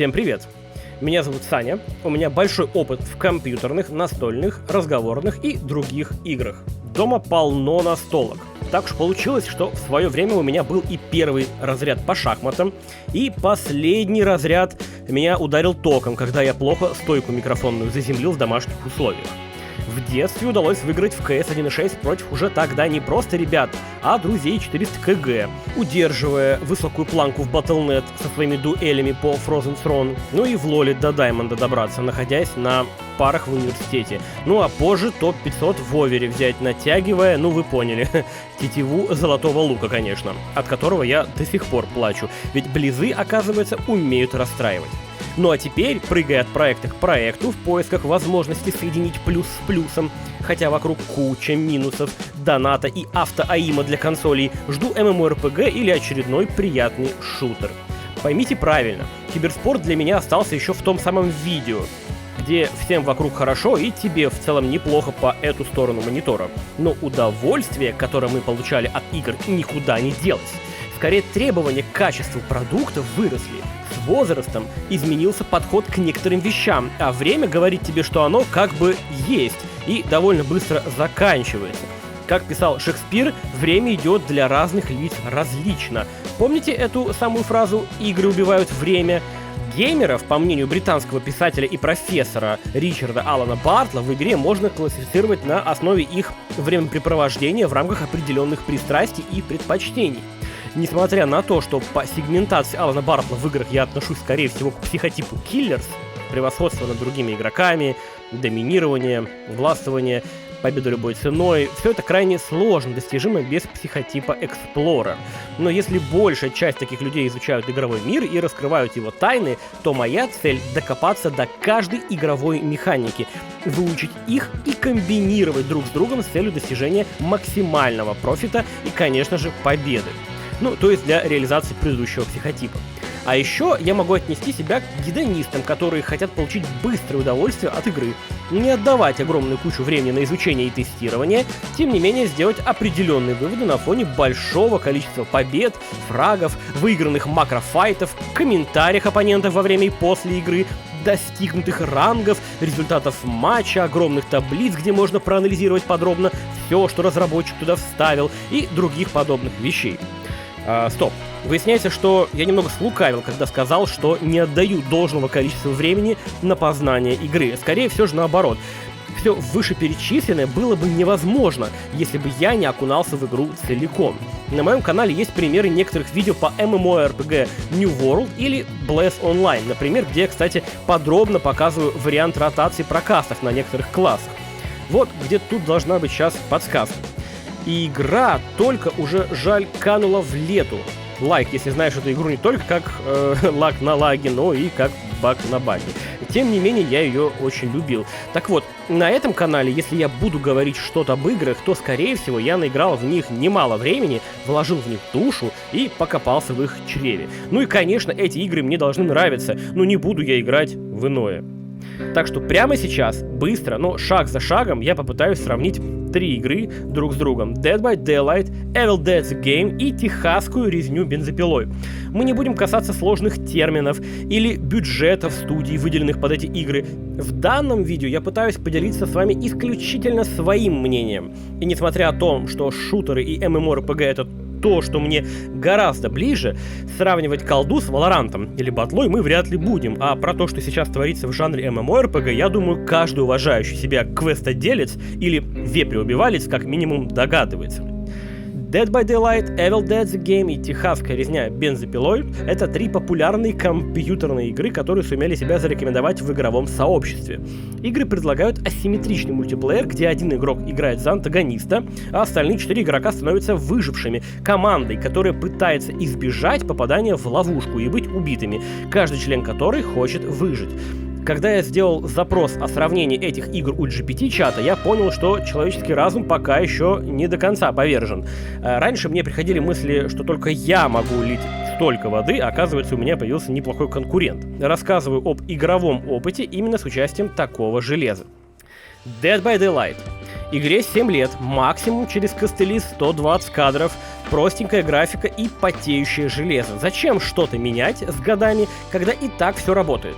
Всем привет! Меня зовут Саня, у меня большой опыт в компьютерных, настольных, разговорных и других играх. Дома полно настолок. Так уж получилось, что в свое время у меня был и первый разряд по шахматам, и последний разряд меня ударил током, когда я плохо стойку микрофонную заземлил в домашних условиях. В детстве удалось выиграть в CS 1.6 против уже тогда не просто ребят, а друзей 400 КГ, удерживая высокую планку в Battle.net со своими дуэлями по Frozen Throne, ну и в лоле до Даймонда добраться, находясь на парах в университете. Ну а позже топ-500 в овере взять, натягивая, ну вы поняли, тетиву золотого лука, конечно, от которого я до сих пор плачу, ведь близы, оказывается, умеют расстраивать. Ну а теперь, прыгая от проекта к проекту в поисках возможности соединить плюс с плюсом, хотя вокруг куча минусов, доната и автоаима для консолей, жду MMORPG или очередной приятный шутер. Поймите правильно, киберспорт для меня остался еще в том самом видео, где всем вокруг хорошо и тебе в целом неплохо по эту сторону монитора. Но удовольствие, которое мы получали от игр, никуда не делось. Скорее, требования к качеству продуктов выросли. С возрастом изменился подход к некоторым вещам, а время говорит тебе, что оно как бы есть и довольно быстро заканчивается. Как писал Шекспир, время идет для разных лиц различно. Помните эту самую фразу «игры убивают время»? Геймеров, по мнению британского писателя и профессора Ричарда Алана Бартла, в игре можно классифицировать на основе их времяпрепровождения в рамках определенных пристрастий и предпочтений. Несмотря на то, что по сегментации Алана Бартла в играх я отношусь, скорее всего, к психотипу киллерс, превосходство над другими игроками, доминирование, властвование, победа любой ценой, все это крайне сложно достижимо без психотипа эксплорер. Но если большая часть таких людей изучают игровой мир и раскрывают его тайны, то моя цель — докопаться до каждой игровой механики, выучить их и комбинировать друг с другом с целью достижения максимального профита и, конечно же, победы. Ну, то есть для реализации предыдущего психотипа. А еще я могу отнести себя к гедонистам, которые хотят получить быстрое удовольствие от игры, не отдавать огромную кучу времени на изучение и тестирование, тем не менее сделать определенные выводы на фоне большого количества побед, фрагов, выигранных макрофайтов, комментариях оппонентов во время и после игры, достигнутых рангов, результатов матча, огромных таблиц, где можно проанализировать подробно все, что разработчик туда вставил, и других подобных вещей. Стоп. Выясняется, что я немного слукавил, когда сказал, что не отдаю должного количества времени на познание игры. Скорее все же наоборот. Все вышеперечисленное было бы невозможно, если бы я не окунался в игру целиком. На моем канале есть примеры некоторых видео по MMORPG New World или Bless Online, например, где я, кстати, подробно показываю вариант ротации прокастов на некоторых классах. Вот где тут должна быть сейчас подсказка. И игра только уже, жаль, канула в лету. Лайк, если знаешь эту игру не только как лаг на лаге, но и как баг на баге. Тем не менее, я ее очень любил. Так вот, на этом канале, если я буду говорить что-то об играх, то, скорее всего, я наиграл в них немало времени, вложил в них душу и покопался в их чреве. Ну и, конечно, эти игры мне должны нравиться, но не буду я играть в иное. Так что прямо сейчас, быстро, но шаг за шагом, я попытаюсь сравнить 3 игры друг с другом: Dead by Daylight, Evil Dead The Game и техасскую резню бензопилой. Мы не будем касаться сложных терминов или бюджетов студий, выделенных под эти игры. В данном видео я пытаюсь поделиться с вами исключительно своим мнением. И несмотря на то, что шутеры и MMORPG — это то, что мне гораздо ближе, сравнивать колду с Валорантом или батлой мы вряд ли будем, а про то, что сейчас творится в жанре MMORPG, я думаю, каждый уважающий себя квестоделец или вепреубивалец как минимум догадывается. Dead by Daylight, Evil Dead The Game и техасская резня бензопилой — это 3 популярные компьютерные игры, которые сумели себя зарекомендовать в игровом сообществе. Игры предлагают асимметричный мультиплеер, где один игрок играет за антагониста, а остальные 4 игрока становятся выжившими, командой, которая пытается избежать попадания в ловушку и быть убитыми, каждый член которой хочет выжить. Когда я сделал запрос о сравнении этих игр у GPT-чата, я понял, что человеческий разум пока еще не до конца повержен. Раньше мне приходили мысли, что только я могу лить столько воды, а оказывается, у меня появился неплохой конкурент. Рассказываю об игровом опыте именно с участием такого железа. Dead by Daylight. Игре 7 лет, максимум через костыли 120 кадров, простенькая графика и потеющее железо. Зачем что-то менять с годами, когда и так все работает?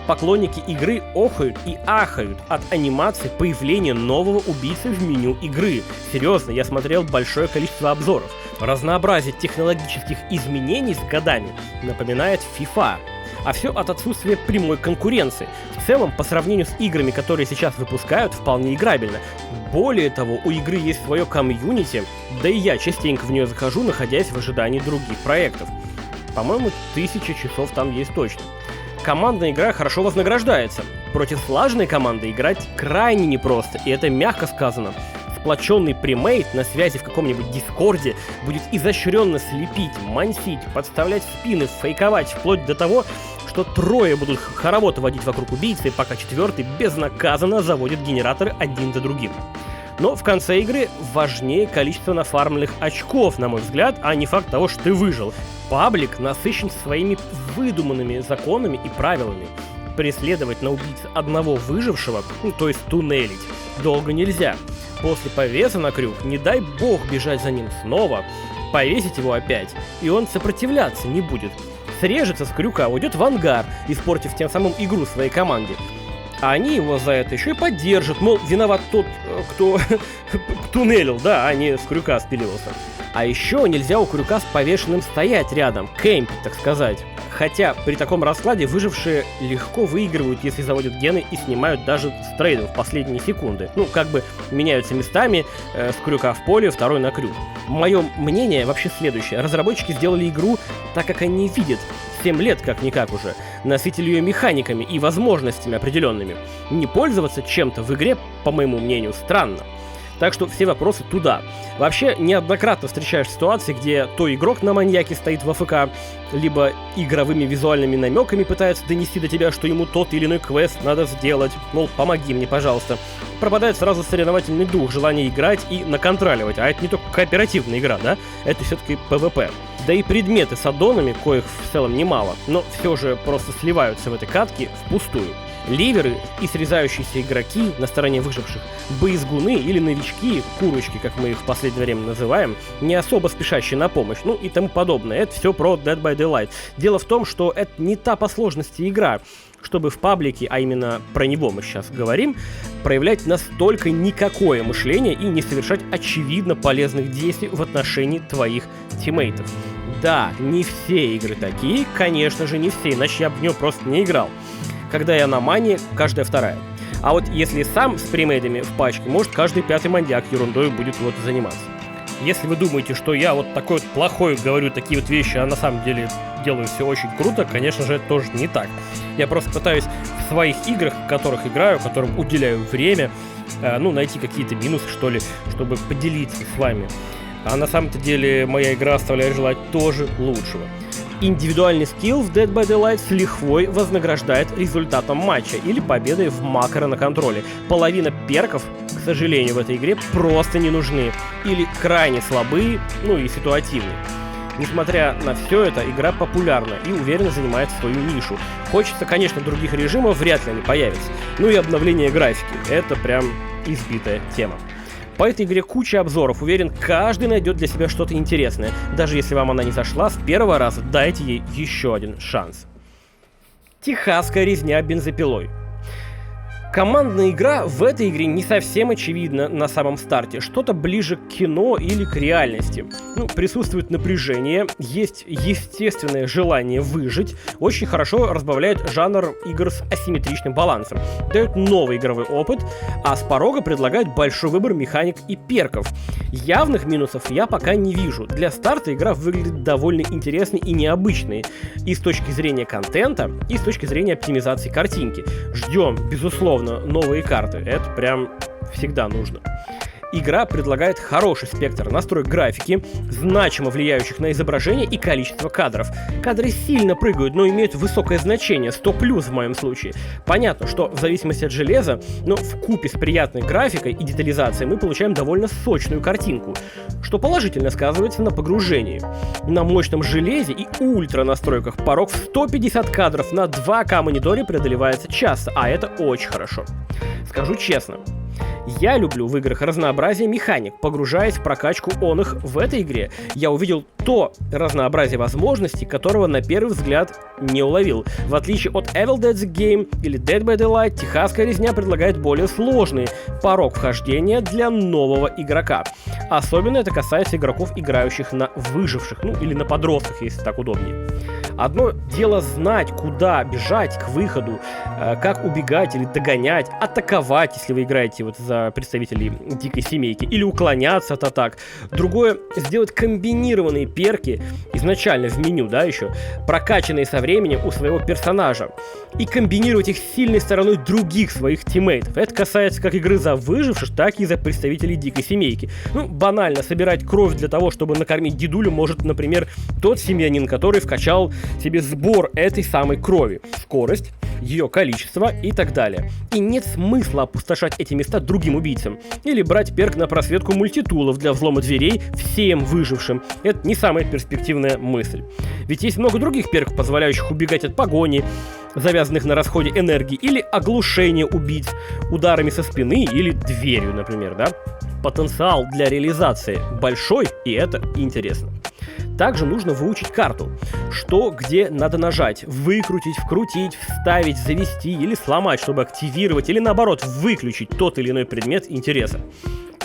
Поклонники игры охают и ахают от анимации появления нового убийцы в меню игры. Серьезно, я смотрел большое количество обзоров. Разнообразие технологических изменений с годами напоминает FIFA. А все от отсутствия прямой конкуренции. В целом, по сравнению с играми, которые сейчас выпускают, вполне играбельно. Более того, у игры есть свое комьюнити, да и я частенько в нее захожу, находясь в ожидании других проектов. По-моему, 1000 часов там есть точно. Командная игра хорошо вознаграждается. Против слаженной команды играть крайне непросто, и это мягко сказано. Сплоченный премейт на связи в каком-нибудь дискорде будет изощренно слепить, мансить, подставлять спины, фейковать, вплоть до того, что трое будут хоровод водить вокруг убийцы, пока четвертый безнаказанно заводит генераторы один за другим. Но в конце игры важнее количество нафармленных очков, на мой взгляд, а не факт того, что ты выжил. Паблик насыщен своими выдуманными законами и правилами. Преследовать на убийц одного выжившего, то есть туннелить, долго нельзя. После повеса на крюк, не дай бог бежать за ним снова, повесить его опять, и он сопротивляться не будет. Срежется с крюка, уйдет в ангар, испортив тем самым игру своей команде. А они его за это еще и поддержат, мол, виноват тот, кто туннелил, да, а не с крюка спиливался. А еще нельзя у крюка с повешенным стоять рядом, кемпить, так сказать. Хотя при таком раскладе выжившие легко выигрывают, если заводят гены и снимают даже с трейдов в последние секунды. Ну, как бы меняются местами, с крюка в поле, второй на крюк. Мое мнение вообще следующее. Разработчики сделали игру так, как они видят. 7 лет как-никак уже. Насытили ее механиками и возможностями определенными. Не пользоваться чем-то в игре, по моему мнению, странно. Так что все вопросы туда. Вообще, неоднократно встречаешь ситуации, где то игрок на маньяке стоит в АФК, либо игровыми визуальными намеками пытается донести до тебя, что ему тот или иной квест надо сделать, мол, помоги мне, пожалуйста. Пропадает сразу соревновательный дух, желание играть и наконтроливать, а это не только кооперативная игра, да? Это все-таки PvP. Да и предметы с аддонами, коих в целом немало, но все же просто сливаются в этой катке впустую. Ливеры и срезающиеся игроки на стороне выживших, боезгуны или новички, курочки, как мы их в последнее время называем, не особо спешащие на помощь, ну и тому подобное. Это все про Dead by Daylight. Дело в том, что это не та по сложности игра, чтобы в паблике, а именно про него мы сейчас говорим, проявлять настолько никакое мышление и не совершать очевидно полезных действий в отношении твоих тиммейтов. Да, не все игры такие, конечно же не все, иначе я бы в нее просто не играл. Когда я на мане, каждая вторая. А вот если сам с премейдами в пачке, может каждый пятый маньяк ерундой будет вот заниматься. Если вы думаете, что я вот такой вот плохой говорю такие вот вещи, а на самом деле делаю все очень круто, конечно же, это тоже не так. Я просто пытаюсь в своих играх, в которых играю, которым уделяю время, найти какие-то минусы, что ли, чтобы поделиться с вами. А на самом-то деле моя игра оставляет желать тоже лучшего. Индивидуальный скилл в Dead by Daylight с лихвой вознаграждает результатом матча или победой в макро на контроле. Половина перков, к сожалению, в этой игре просто не нужны. Или крайне слабые, и ситуативные. Несмотря на все это, игра популярна и уверенно занимает свою нишу. Хочется, конечно, других режимов, вряд ли они появятся. Ну и обновление графики. Это прям избитая тема. По этой игре куча обзоров, уверен, каждый найдет для себя что-то интересное. Даже если вам она не зашла с первого раза, дайте ей еще один шанс. Техасская резня бензопилой. Командная игра в этой игре не совсем очевидна на самом старте. Что-то ближе к кино или к реальности. Присутствует напряжение, есть естественное желание выжить. Очень хорошо разбавляет жанр игр с асимметричным балансом. Дает новый игровой опыт, а с порога предлагает большой выбор механик и перков. Явных минусов я пока не вижу. Для старта игра выглядит довольно интересной и необычной. И с точки зрения контента, и с точки зрения оптимизации картинки. Ждем, безусловно, новые карты. Это прям всегда нужно. Игра предлагает хороший спектр настроек графики, значимо влияющих на изображение и количество кадров. Кадры сильно прыгают, но имеют высокое значение, 100+ в моем случае. Понятно, что в зависимости от железа, но вкупе с приятной графикой и детализацией мы получаем довольно сочную картинку, что положительно сказывается на погружении. На мощном железе и ультра настройках порог в 150 кадров на 2К мониторе преодолевается часто, а это очень хорошо. Скажу честно, Я люблю в играх разнообразие механик. Погружаясь в прокачку он их в этой игре, я увидел то разнообразие возможностей, которого на первый взгляд не уловил. В отличие от Evil Dead The Game или Dead by Daylight, Техасская резня предлагает более сложный порог вхождения для нового игрока. Особенно это касается игроков, играющих на выживших, ну или на подростках, если так удобнее. Одно дело знать, куда бежать к выходу, как убегать или догонять, атаковать, если вы играете вот за представителей дикой семейки, или уклоняться от атак. Другое — сделать комбинированные перки изначально в меню, да, еще, прокачанные со временем у своего персонажа, и комбинировать их с сильной стороной других своих тиммейтов. Это касается как игры за выживших, так и за представителей дикой семейки. Ну, банально, собирать кровь для того, чтобы накормить дедулю, может, например, тот семьянин, который вкачал себе сбор этой самой крови, скорость, ее количество и так далее. И нет смысла опустошать эти места другим убийцам. Или брать перк на просветку мультитулов для взлома дверей всем выжившим. Это не самая перспективная мысль. Ведь есть много других перков, позволяющих убегать от погони, завязанных на расходе энергии, или оглушение убийц ударами со спины или дверью, например, да? Потенциал для реализации большой, и это интересно. Также нужно выучить карту, что где надо нажать, выкрутить, вкрутить, вставить, завести или сломать, чтобы активировать или наоборот выключить тот или иной предмет интереса.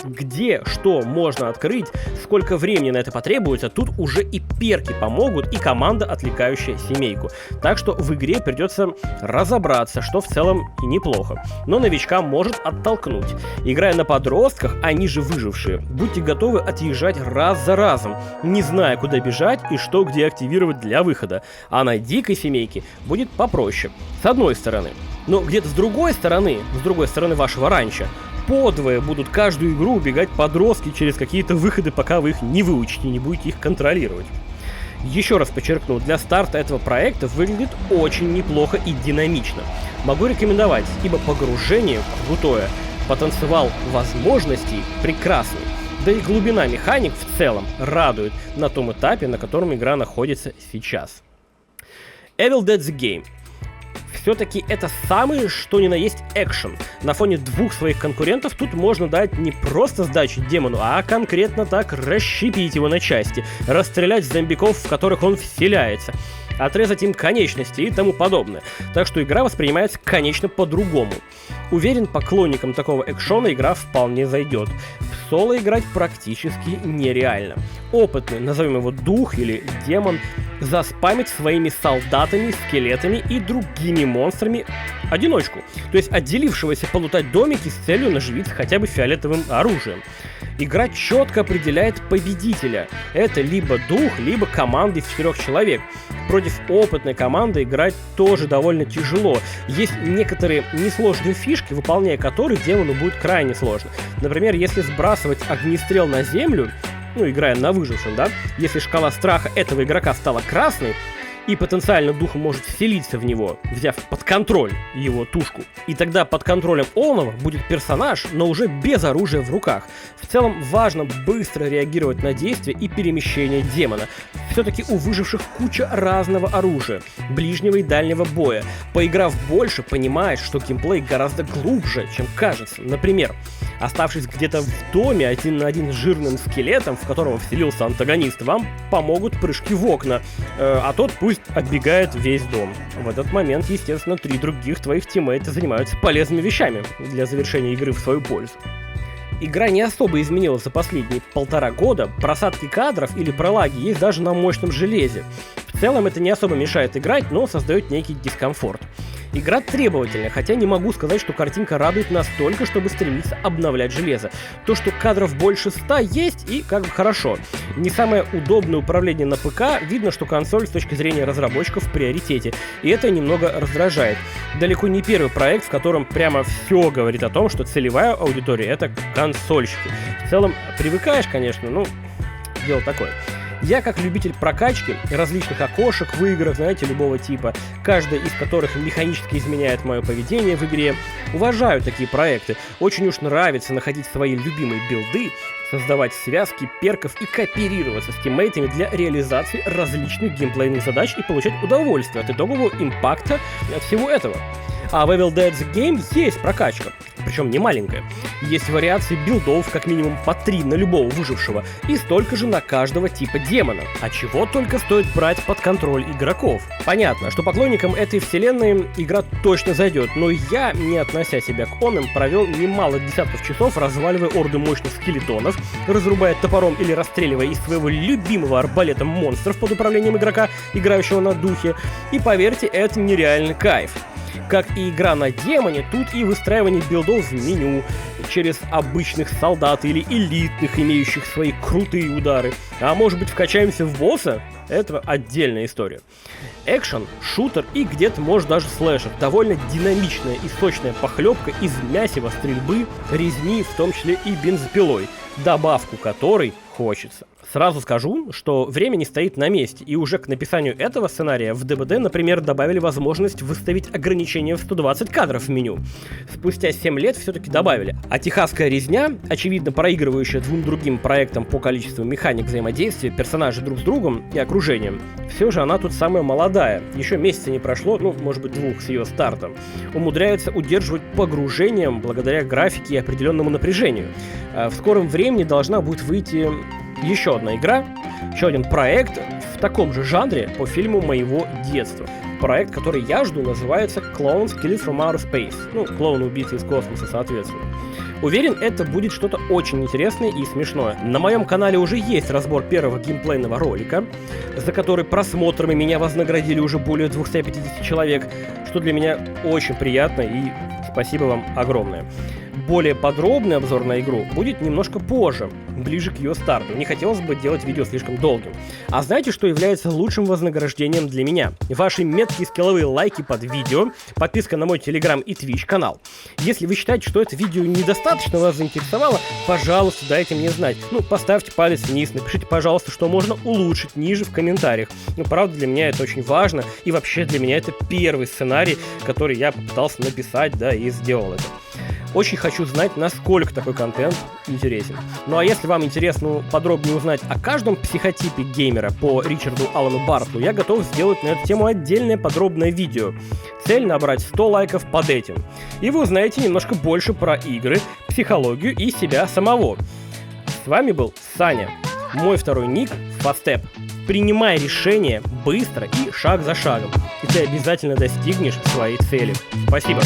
Где что можно открыть, сколько времени на это потребуется, тут уже и перки помогут, и команда, отвлекающая семейку. Так что в игре придется разобраться, что в целом и неплохо. Но новичка может оттолкнуть. Играя на подростках, они же выжившие, будьте готовы отъезжать раз за разом, не зная, куда бежать и что где активировать для выхода. А на дикой семейке будет попроще, с одной стороны. Но где-то с другой стороны вашего ранчо, подвое будут каждую игру убегать подростки через какие-то выходы, пока вы их не выучите и не будете их контролировать. Еще раз подчеркну, для старта этого проекта выглядит очень неплохо и динамично. Могу рекомендовать, ибо погружение крутое, потенциал возможностей прекрасный, да и глубина механик в целом радует на том этапе, на котором игра находится сейчас. Evil Dead The Game. Все-таки это самый, что ни на есть, экшен. На фоне двух своих конкурентов тут можно дать не просто сдачу демону, а конкретно так расщепить его на части, расстрелять зомбиков, в которых он вселяется, отрезать им конечности и тому подобное. Так что игра воспринимается, конечно, по-другому. Уверен, поклонникам такого экшона игра вполне зайдет. В соло играть практически нереально. Опытный, назовем его дух или демон, заспамит своими солдатами, скелетами и другими монстрами одиночку, то есть отделившегося полутать домики с целью наживить хотя бы фиолетовым оружием. Игра четко определяет победителя. Это либо дух, либо команда из 4 человек. Против опытной команды играть тоже довольно тяжело. Есть некоторые несложные фишки, выполняя которые демону будет крайне сложно. Например, если сбрасывать огнестрел на землю, ну, играя на выжившем, да, если шкала страха этого игрока стала красной, и потенциально дух может вселиться в него, взяв под контроль его тушку. И тогда под контролем Олнова будет персонаж, но уже без оружия в руках. В целом важно быстро реагировать на действия и перемещение демона. Все-таки у выживших куча разного оружия, ближнего и дальнего боя. Поиграв больше, понимаешь, что геймплей гораздо глубже, чем кажется. Например, оставшись где-то в доме один на один с жирным скелетом, в которого вселился антагонист, вам помогут прыжки в окна, а тот пусть оббегает весь дом. В этот момент, естественно, 3 других твоих тиммейта занимаются полезными вещами для завершения игры в свою пользу. Игра не особо изменилась за последние 1,5 года, просадки кадров или пролаги есть даже на мощном железе. В целом это не особо мешает играть, но создает некий дискомфорт. Игра требовательная, хотя не могу сказать, что картинка радует настолько, чтобы стремиться обновлять железо. То, что кадров больше 100 есть, и как бы хорошо. Не самое удобное управление на ПК, видно, что консоль с точки зрения разработчиков в приоритете, и это немного раздражает. Далеко не первый проект, в котором прямо все говорит о том, что целевая аудитория — это консольщики. В целом, привыкаешь, конечно, ну, дело такое. Я, как любитель прокачки различных окошек в играх, знаете, любого типа, каждая из которых механически изменяет мое поведение в игре, уважаю такие проекты. Очень уж нравится находить свои любимые билды, создавать связки перков и кооперироваться с тиммейтами для реализации различных геймплейных задач и получать удовольствие от итогового импакта от всего этого. А в Evil Dead The Game есть прокачка, причем не маленькая. Есть вариации билдов как минимум по 3 на любого выжившего и столько же на каждого типа демона. А чего только стоит брать под контроль игроков. Понятно, что поклонникам этой вселенной игра точно зайдет, но я, не относя себя к онным, провел немало десятков часов, разваливая орды мощных скелетонов, разрубая топором или расстреливая из своего любимого арбалета монстров под управлением игрока, играющего на духе. И поверьте, это нереальный кайф. Как и игра на демоне, тут и выстраивание билдов в меню через обычных солдат или элитных, имеющих свои крутые удары. А может быть, вкачаемся в босса? Это отдельная история. Экшен, шутер и где-то, может, даже слэшер. Довольно динамичная и сочная похлебка из мясива, стрельбы, резни, в том числе и бензопилой, добавку которой хочется. Сразу скажу, что время не стоит на месте, и уже к написанию этого сценария в ДБД, например, добавили возможность выставить ограничение в 120 кадров в меню. Спустя 7 лет все-таки добавили. А техасская резня, очевидно проигрывающая двум другим проектам по количеству механик взаимодействия, персонажей друг с другом и окружением, все же она тут самая молодая. Еще месяца не прошло, ну, может быть, 2 с ее стартом. Умудряется удерживать погружением благодаря графике и определенному напряжению. В скором времени должна будет выйти еще одна игра, еще один проект в таком же жанре по фильму моего детства. Проект, который я жду, называется Clones Killed from Outer Space. Ну, клоуны убийцы из космоса, соответственно. Уверен, это будет что-то очень интересное и смешное. На моем канале уже есть разбор первого геймплейного ролика, за который просмотрами меня вознаградили уже более 250 человек, что для меня очень приятно, и спасибо вам огромное. Более подробный обзор на игру будет немножко позже, ближе к ее старту. Не хотелось бы делать видео слишком долгим. А знаете, что является лучшим вознаграждением для меня? Ваши меткие скилловые лайки под видео, подписка на мой телеграм и твич канал. Если вы считаете, что это видео недостаточно вас заинтересовало, пожалуйста, дайте мне знать. Ну, поставьте палец вниз, напишите, пожалуйста, что можно улучшить ниже в комментариях. Ну, правда, для меня это очень важно, и вообще для меня это первый сценарий, который я попытался написать, да, и сделал это. Очень хочу знать, насколько такой контент интересен. Ну а если вам интересно подробнее узнать о каждом психотипе геймера по Ричарду Аллану Бартлу, я готов сделать на эту тему отдельное подробное видео. Цель набрать 100 лайков под этим. И вы узнаете немножко больше про игры, психологию и себя самого. С вами был Саня. Мой второй ник — Fastep. Принимай решения быстро и шаг за шагом, и ты обязательно достигнешь своей цели. Спасибо.